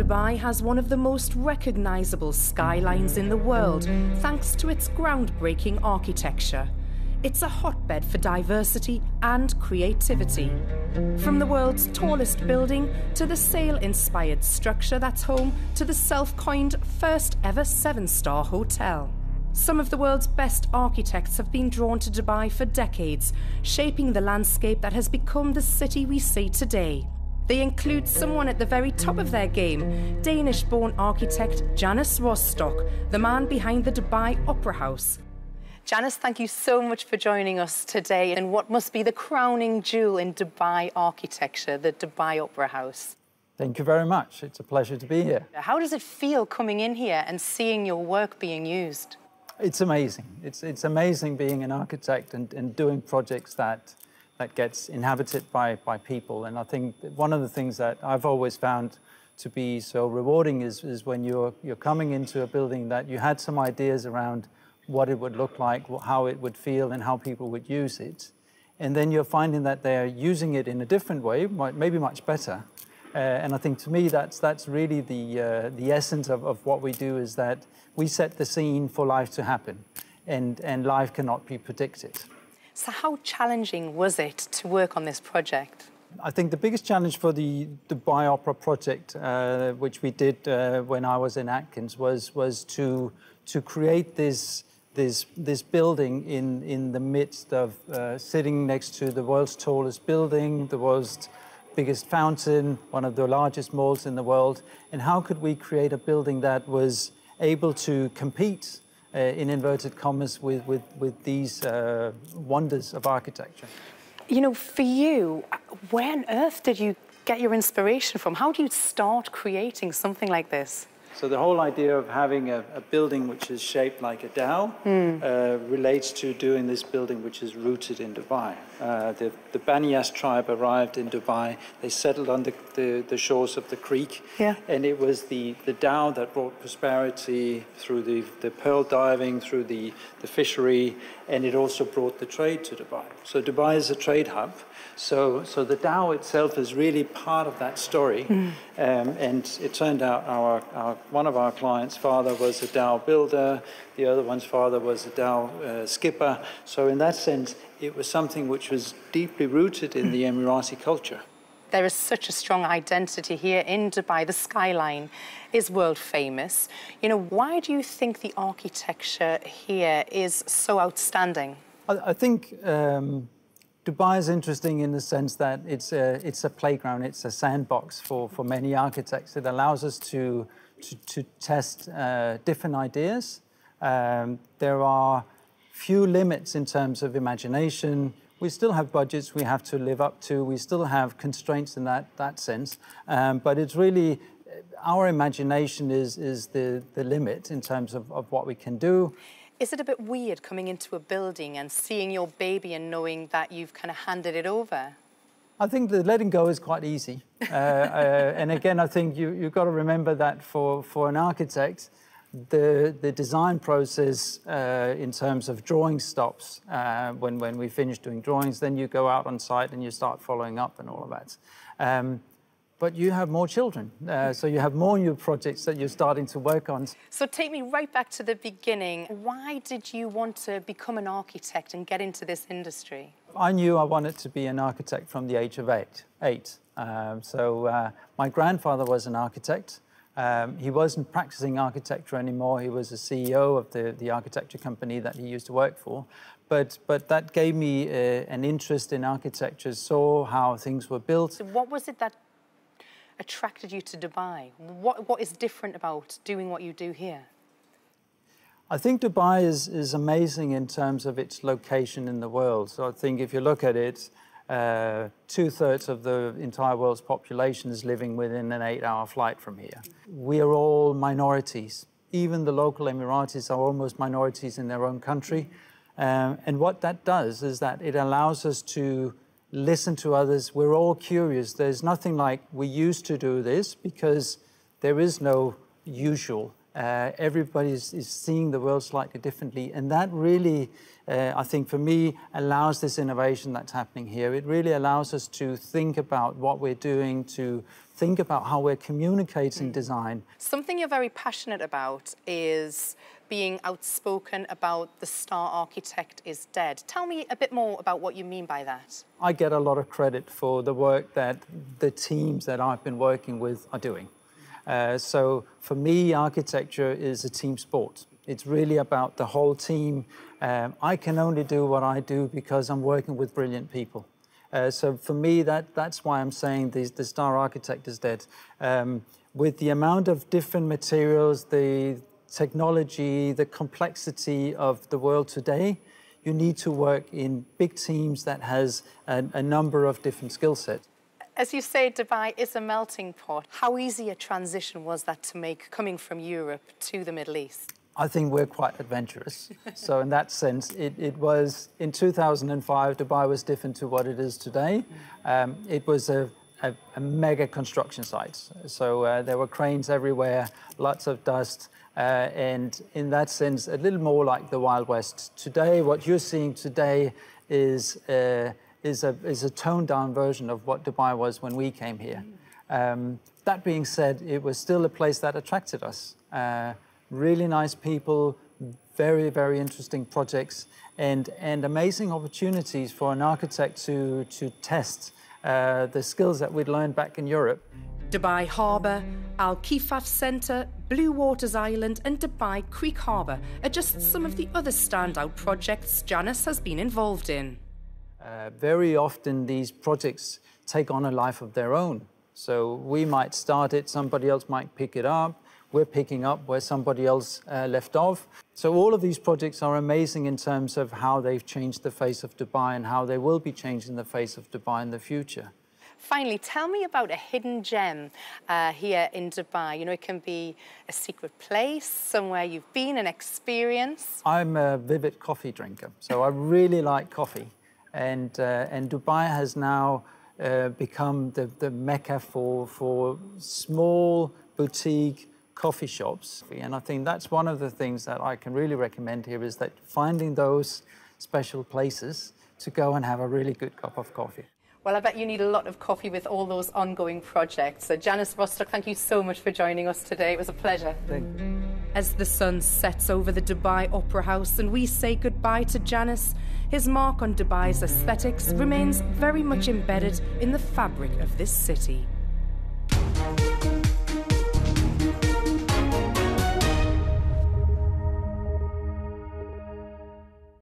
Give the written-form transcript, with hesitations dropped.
Dubai has one of the most recognizable skylines in the world, thanks to its groundbreaking architecture. It's a hotbed for diversity and creativity. From the world's tallest building to the sail-inspired structure that's home to the self-coined first-ever 7-star hotel. Some of the world's best architects have been drawn to Dubai for decades, shaping the landscape that has become the city we see today. They include someone at the very top of their game, Danish-born architect Janus Rostock, the man behind the Dubai Opera House. Janus, thank you so much for joining us today in what must be the crowning jewel in Dubai architecture, the Dubai Opera House. Thank you very much. It's a pleasure to be here. How does it feel coming in here and seeing your work being used? It's amazing. It's amazing being an architect and doing projects that gets inhabited by people. And I think one of the things that I've always found to be so rewarding is when you're coming into a building that you had some ideas around what it would look like, how it would feel, and how people would use it. And then you're finding that they're using it in a different way, maybe much better. And I think to me that's really the essence of what we do, is that we set the scene for life to happen, and life cannot be predicted. So how challenging was it to work on this project? I think the biggest challenge for the Dubai Opera project, which we did when I was in Atkins, was to create this building in the midst of sitting next to the world's tallest building, the world's biggest fountain, one of the largest malls in the world. And how could we create a building that was able to compete, in inverted commas, with these wonders of architecture? You know, for you, where on earth did you get your inspiration from? How do you start creating something like this? So the whole idea of having a building which is shaped like a dhow relates to doing this building which is rooted in Dubai. The Bani Yas tribe arrived in Dubai. They settled on the shores of the creek. Yeah. And it was the dhow that brought prosperity through the pearl diving, through the fishery, and it also brought the trade to Dubai. So Dubai is a trade hub. So the dhow itself is really part of that story. And it turned out one of our clients' father was a dhow builder, the other one's father was a dhow skipper. So in that sense, it was something which was deeply rooted in the Emirati culture. There is such a strong identity here in Dubai. The skyline is world famous. You know, why do you think the architecture here is so outstanding? I think Dubai is interesting in the sense that it's a playground, it's a sandbox for many architects. It allows us to test different ideas. There are few limits in terms of imagination. We still have budgets we have to live up to. We still have constraints in that sense. But it's really, our imagination is the limit in terms of what we can do. Is it a bit weird coming into a building and seeing your baby and knowing that you've kind of handed it over? I think the letting go is quite easy. And again, I think you've got to remember that for an architect, the design process in terms of drawing stops. When we finish doing drawings, then you go out on site and you start following up and all of that. But you have more children, so you have more new projects that you're starting to work on. So take me right back to the beginning. Why did you want to become an architect and get into this industry? I knew I wanted to be an architect from the age of eight. So my grandfather was an architect. He wasn't practicing architecture anymore. He was a CEO of the architecture company that he used to work for. But that gave me an interest in architecture, saw how things were built. So what was it that attracted you to Dubai? What is different about doing what you do here? I think Dubai is amazing in terms of its location in the world. So I think if you look at it, 2/3 of the entire world's population is living within an 8-hour flight from here. We are all minorities. Even the local Emiratis are almost minorities in their own country. And what that does is that it allows us to listen to others. We're all curious. There's nothing like we used to do this, because there is no usual. Everybody is seeing the world slightly differently. And that really, I think for me, allows this innovation that's happening here. It really allows us to think about what we're doing, to think about how we're communicating design. Something you're very passionate about is being outspoken about the star architect is dead. Tell me a bit more about what you mean by that. I get a lot of credit for the work that the teams that I've been working with are doing. So for me, architecture is a team sport. It's really about the whole team. I can only do what I do because I'm working with brilliant people. So for me, that's why I'm saying the star architect is dead. With the amount of different materials, the technology, the complexity of the world today, you need to work in big teams that has a number of different skill sets. As you say, Dubai is a melting pot. How easy a transition was that to make coming from Europe to the Middle East? I think we're quite adventurous. So in that sense, it was, in 2005, Dubai was different to what it is today. It was a mega construction site. So there were cranes everywhere, lots of dust. And in that sense, a little more like the Wild West. Today, what you're seeing today is a toned-down version of what Dubai was when we came here. That being said, it was still a place that attracted us. Really nice people, very, very interesting projects, and amazing opportunities for an architect to test the skills that we'd learned back in Europe. Dubai Harbour, Al Kifaf Centre, Blue Waters Island and Dubai Creek Harbour are just some of the other standout projects Janus has been involved in. Very often these projects take on a life of their own. So we might start it, somebody else might pick it up, we're picking up where somebody else left off. So all of these projects are amazing in terms of how they've changed the face of Dubai and how they will be changing the face of Dubai in the future. Finally, tell me about a hidden gem here in Dubai. You know, it can be a secret place, somewhere you've been, an experience. I'm a vivid coffee drinker, so I really like coffee. And Dubai has now become the mecca for small boutique coffee shops. And I think that's one of the things that I can really recommend here, is that finding those special places to go and have a really good cup of coffee. Well, I bet you need a lot of coffee with all those ongoing projects. So Janus Rostock, thank you so much for joining us today. It was a pleasure. Thank you. As the sun sets over the Dubai Opera House and we say goodbye to Janus, his mark on Dubai's aesthetics remains very much embedded in the fabric of this city.